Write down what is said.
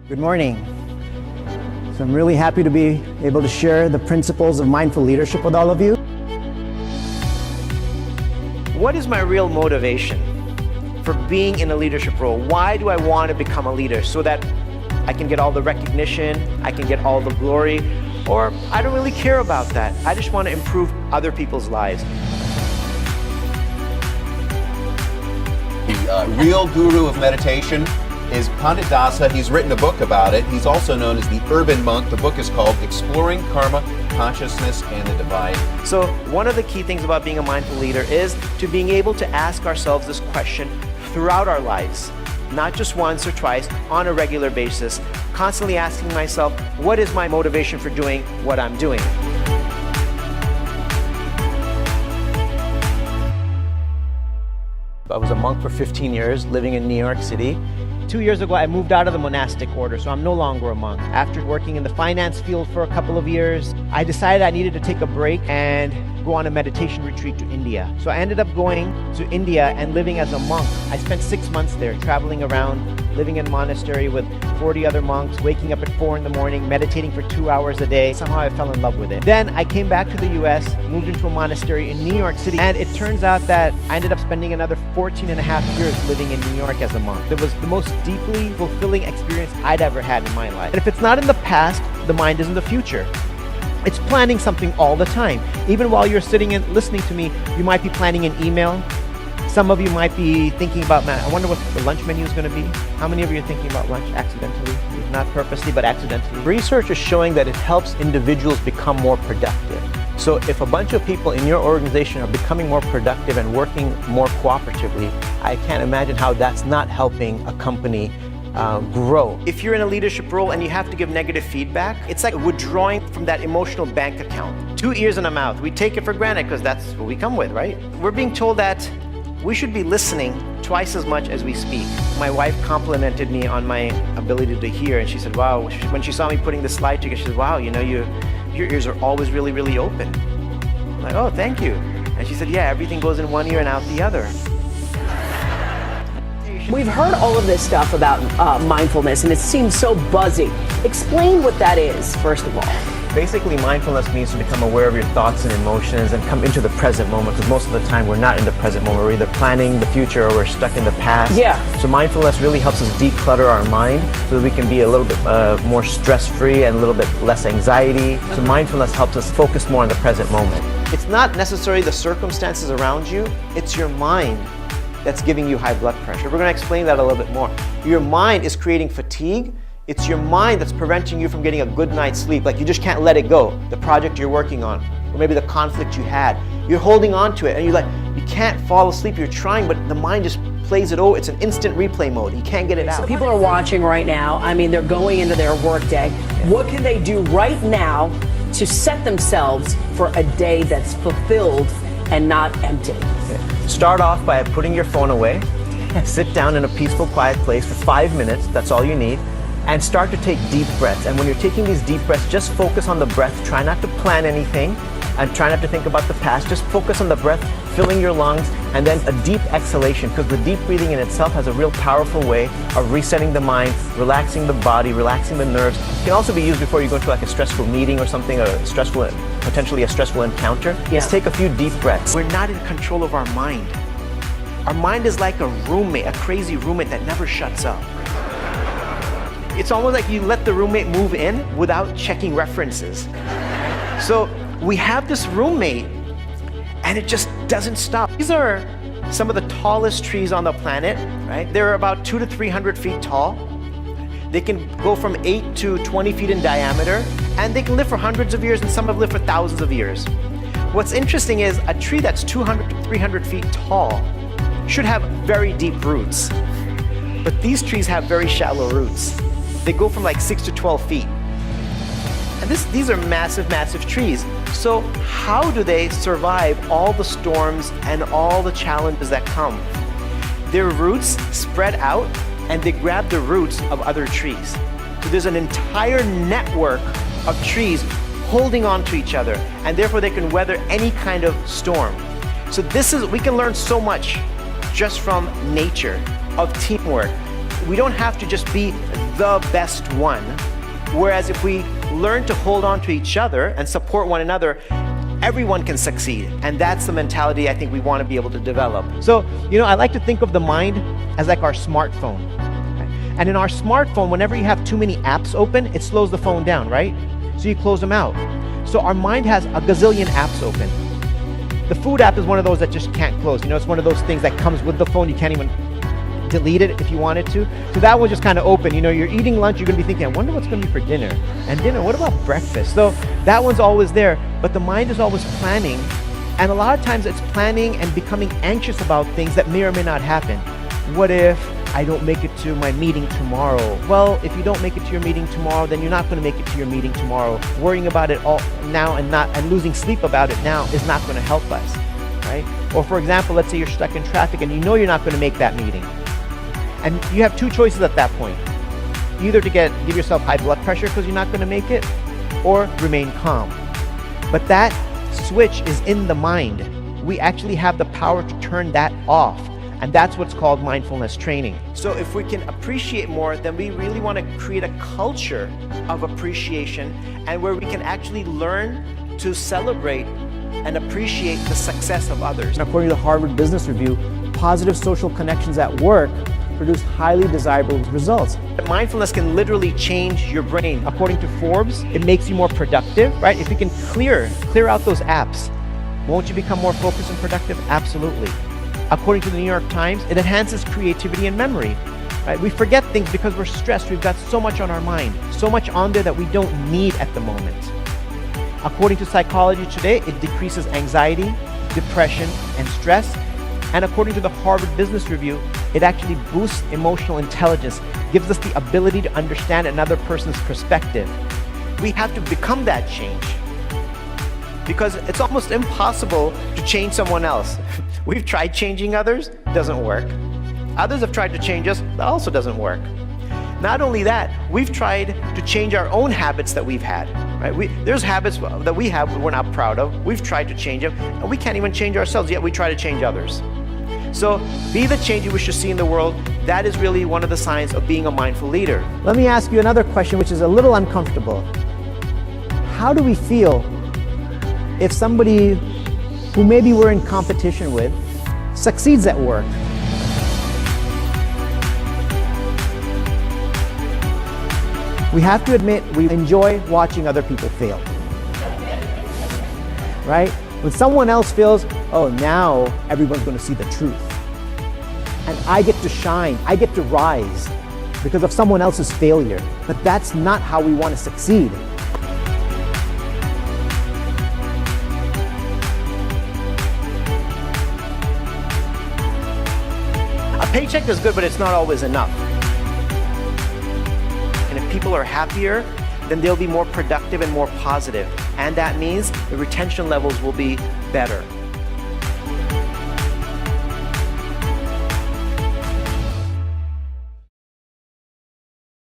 Good morning. So I'm really happy to be able to share the principles of mindful leadership with all of you. What is my real motivation for being in a leadership role? Why do I want to become a leader? So that I can get all the recognition, I can get all the glory, or I don't really care about that. I just want to improve other people's lives. The real guru of meditation is Pandit Dasa. He's written a book about it. He's also known as the Urban Monk. The book is called Exploring Karma, Consciousness, and the Divine. So one of the key things about being a mindful leader is to being able to ask ourselves this question throughout our lives, not just once or twice, on a regular basis, constantly asking myself, what is my motivation for doing what I'm doing? I was a monk for 15 years, living in New York City. 2 years ago, I moved out of the monastic order, so I'm no longer a monk. After working in the finance field for a couple of years, I decided I needed to take a break and go on a meditation retreat to India. So I ended up going to India and living as a monk. I spent 6 months there, traveling around, living in a monastery with 40 other monks, waking up at 4 in the morning, meditating for 2 hours a day. Somehow I fell in love with it. Then I came back to the US, moved into a monastery in New York City, and it turns out that I ended up spending another 14 and a half years living in New York as a monk. It was the most deeply fulfilling experience I'd ever had in my life. And if it's not in the past, the mind is in the future. It's planning something all the time. Even while you're sitting and listening to me, you might be planning an email. Some of you might be thinking about, man, I wonder what the lunch menu is going to be. How many of you are thinking about lunch accidentally? Not purposely, but accidentally. Research is showing that it helps individuals become more productive. So if a bunch of people in your organization are becoming more productive and working more cooperatively, I can't imagine how that's not helping a company grow. If you're in a leadership role and you have to give negative feedback, it's like withdrawing from that emotional bank account. 2 ears and a mouth. We take it for granted because that's what we come with, right? We're being told that we should be listening twice as much as we speak. My wife complimented me on my ability to hear, and she said, wow, when she saw me putting the slide together, she said, wow, you know, your ears are always really, really open. I'm like, oh, thank you. And she said, yeah, everything goes in one ear and out the other. We've heard all of this stuff about mindfulness, and it seems so buzzy. Explain what that is, first of all. Basically, mindfulness means to become aware of your thoughts and emotions and come into the present moment, because most of the time we're not in the present moment. We're either planning the future or we're stuck in the past. Yeah. So mindfulness really helps us declutter our mind so that we can be a little bit more stress-free and a little bit less anxiety. So mindfulness helps us focus more on the present moment. It's not necessarily the circumstances around you, it's your mind that's giving you high blood pressure. We're going to explain that a little bit more. Your mind is creating fatigue. It's your mind that's preventing you from getting a good night's sleep. Like you just can't let it go. The project you're working on, or maybe the conflict you had. You're holding on to it and you can't fall asleep. You're trying, but the mind just plays it. Oh, it's an instant replay mode. You can't get it out. So people are watching right now. I mean, they're going into their work day. What can they do right now to set themselves for a day that's fulfilled and not empty? Start off by putting your phone away. Sit down in a peaceful, quiet place for 5 minutes. That's all you need. And start to take deep breaths. And when you're taking these deep breaths, just focus on the breath. Try not to plan anything and try not to think about the past. Just focus on the breath, filling your lungs, and then a deep exhalation, because the deep breathing in itself has a real powerful way of resetting the mind, relaxing the body, relaxing the nerves. It can also be used before you go into like a stressful meeting or something, potentially a stressful encounter. Just take a few deep breaths. We're not in control of our mind. Our mind is like a roommate, a crazy roommate that never shuts up. It's almost like you let the roommate move in without checking references. So we have this roommate and it just doesn't stop. These are some of the tallest trees on the planet, right? They're about 200 to 300 feet tall. They can go from 8 to 20 feet in diameter, and they can live for hundreds of years, and some have lived for thousands of years. What's interesting is a tree that's 200 to 300 feet tall should have very deep roots. But these trees have very shallow roots. They go from like 6 to 12 feet. And these are massive, massive trees. So how do they survive all the storms and all the challenges that come? Their roots spread out and they grab the roots of other trees. So there's an entire network of trees holding on to each other, and therefore they can weather any kind of storm. So we can learn so much just from nature, of teamwork. we don't have to just be the best one. Whereas if we learn to hold on to each other and support one another, everyone can succeed. And that's the mentality I think we want to be able to develop. So, I like to think of the mind as like our smartphone. And in our smartphone, whenever you have too many apps open, it slows the phone down, right? So you close them out. So our mind has a gazillion apps open. The food app is one of those that just can't close. It's one of those things that comes with the phone. You can't even delete it if you wanted to. So that one's just kind of open. You're eating lunch, you're going to be thinking, I wonder what's going to be for dinner. And dinner, what about breakfast? So that one's always there. But the mind is always planning. And a lot of times it's planning and becoming anxious about things that may or may not happen. What if I don't make it to my meeting tomorrow? Well, if you don't make it to your meeting tomorrow, then you're not going to make it to your meeting tomorrow. Worrying about it all now and losing sleep about it now is not going to help us, right? Or for example, let's say you're stuck in traffic and you're not going to make that meeting. And you have two choices at that point. Either to give yourself high blood pressure because you're not going to make it, or remain calm. But that switch is in the mind. We actually have the power to turn that off. And that's what's called mindfulness training. So if we can appreciate more, then we really want to create a culture of appreciation and where we can actually learn to celebrate and appreciate the success of others. And according to the Harvard Business Review, positive social connections at work produce highly desirable results. Mindfulness can literally change your brain. According to Forbes, it makes you more productive, right? If you can clear out those apps, won't you become more focused and productive? Absolutely. According to the New York Times, it enhances creativity and memory. Right? We forget things because we're stressed. We've got so much on our mind, so much on there that we don't need at the moment. According to Psychology Today, it decreases anxiety, depression, and stress. And according to the Harvard Business Review, it actually boosts emotional intelligence, gives us the ability to understand another person's perspective. We have to become that change because it's almost impossible to change someone else. We've tried changing others, doesn't work. Others have tried to change us, that also doesn't work. Not only that, we've tried to change our own habits that we've had. Right? There's habits that we have we're not proud of. We've tried to change them, and we can't even change ourselves, yet we try to change others. So be the change you wish to see in the world. That is really one of the signs of being a mindful leader. Let me ask you another question, which is a little uncomfortable. How do we feel if somebody who maybe we're in competition with succeeds at work? We have to admit we enjoy watching other people fail, right? When someone else fails, oh, now everyone's going to see the truth. And I get to shine, I get to rise because of someone else's failure. But that's not how we want to succeed. A paycheck is good, but it's not always enough. And if people are happier, then they'll be more productive and more positive. And that means the retention levels will be better.